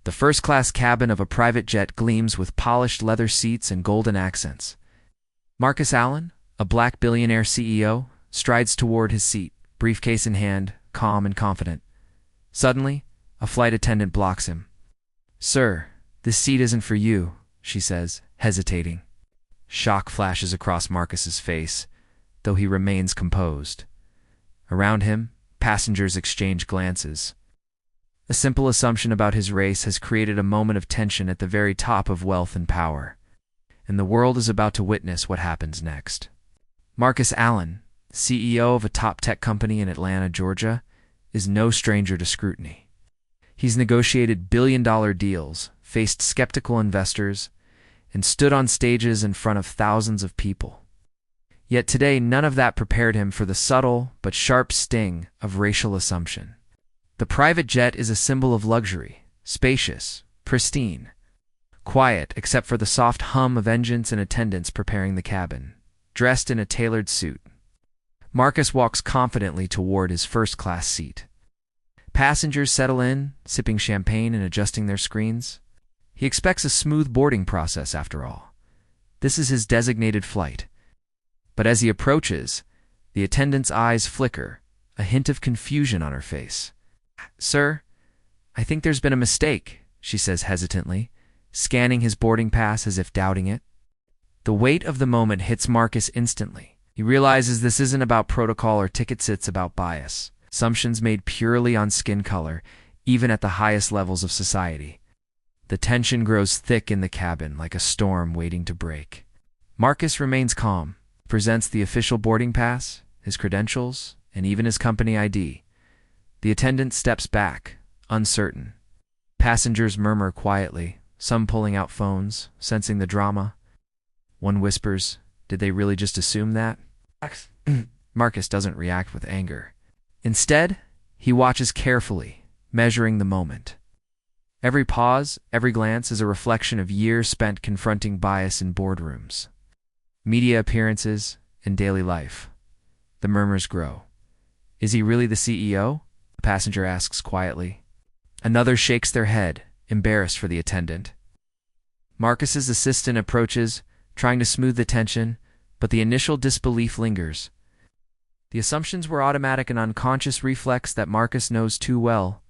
The first-class cabin of a private jet gleams with polished leather seats and golden accents. Marcus Allen, a black billionaire CEO, strides toward his seat, briefcase in hand, calm and confident. Suddenly, a flight attendant blocks him. "Sir, this seat isn't for you," she says, hesitating. Shock flashes across Marcus's face, though he remains composed. Around him, passengers exchange glances. A simple assumption about his race has created a moment of tension at the very top of wealth and power, and the world is about to witness what happens next. Marcus Allen, CEO of a top tech company in Atlanta, Georgia, is no stranger to scrutiny. He's negotiated billion-dollar deals, faced skeptical investors, and stood on stages in front of thousands of people. Yet today, none of that prepared him for the subtle but sharp sting of racial assumption. The private jet is a symbol of luxury, spacious, pristine, quiet except for the soft hum of engines and attendants preparing the cabin, dressed in a tailored suit. Marcus walks confidently toward his first-class seat. Passengers settle in, sipping champagne and adjusting their screens. He expects a smooth boarding process, after all. This is his designated flight. But as he approaches, the attendant's eyes flicker, a hint of confusion on her face. "Sir, I think there's been a mistake," she says hesitantly, scanning his boarding pass as if doubting it. The weight of the moment hits Marcus instantly. He realizes this isn't about protocol or tickets, it's about bias. Assumptions made purely on skin color, even at the highest levels of society. The tension grows thick in the cabin, like a storm waiting to break. Marcus remains calm, presents the official boarding pass, his credentials, and even his company ID. The attendant steps back, uncertain. Passengers murmur quietly, some pulling out phones, sensing the drama. One whispers, "Did they really just assume that?" Marcus doesn't react with anger. Instead, he watches carefully, measuring the moment. Every pause, every glance is a reflection of years spent confronting bias in boardrooms, media appearances, and daily life. The murmurs grow. "Is he really the CEO?" the passenger asks quietly. Another shakes their head, embarrassed for the attendant. Marcus's assistant approaches, trying to smooth the tension, but the initial disbelief lingers. The assumptions were automatic, an unconscious reflex that Marcus knows too well.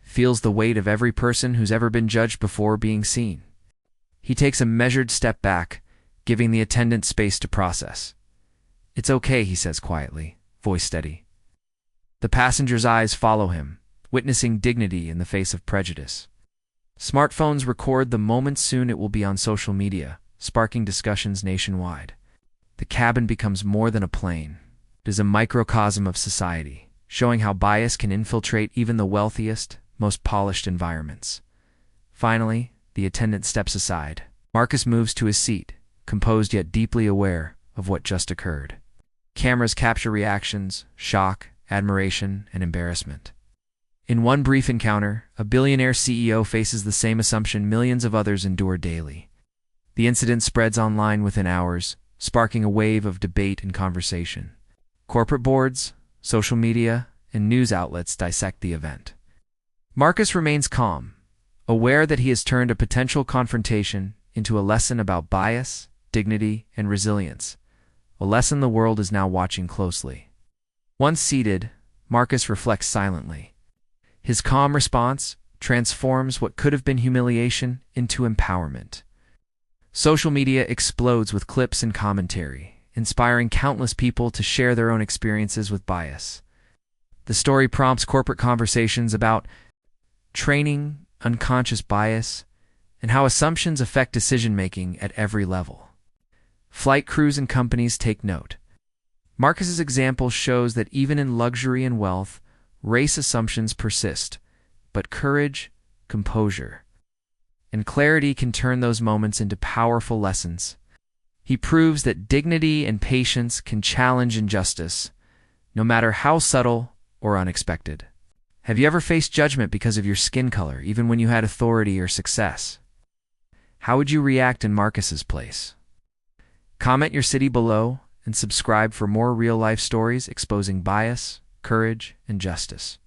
Feels the weight of every person who's ever been judged before being seen. He takes a measured step back, giving the attendant space to process. "It's okay," he says quietly, voice steady. The passenger's eyes follow him, witnessing dignity in the face of prejudice. Smartphones record the moment. Soon it will be on social media, sparking discussions nationwide. The cabin becomes more than a plane. It is a microcosm of society, showing how bias can infiltrate even the wealthiest, most polished environments. Finally, the attendant steps aside. Marcus moves to his seat, composed yet deeply aware of what just occurred. Cameras capture reactions, shock, admiration, and embarrassment. In one brief encounter, a billionaire CEO faces the same assumption millions of others endure daily. The incident spreads online within hours, sparking a wave of debate and conversation. Corporate boards, social media, and news outlets dissect the event. Marcus remains calm, aware that he has turned a potential confrontation into a lesson about bias, dignity, and resilience, a lesson the world is now watching closely. Once seated, Marcus reflects silently. His calm response transforms what could have been humiliation into empowerment. Social media explodes with clips and commentary, inspiring countless people to share their own experiences with bias. The story prompts corporate conversations about training, unconscious bias, and how assumptions affect decision-making at every level. Flight crews and companies take note. Marcus's example shows that even in luxury and wealth, race assumptions persist, but courage, composure, and clarity can turn those moments into powerful lessons. He proves that dignity and patience can challenge injustice, no matter how subtle or unexpected. Have you ever faced judgment because of your skin color, even when you had authority or success? How would you react in Marcus's place? Comment your city below and subscribe for more real-life stories exposing bias, courage, and justice.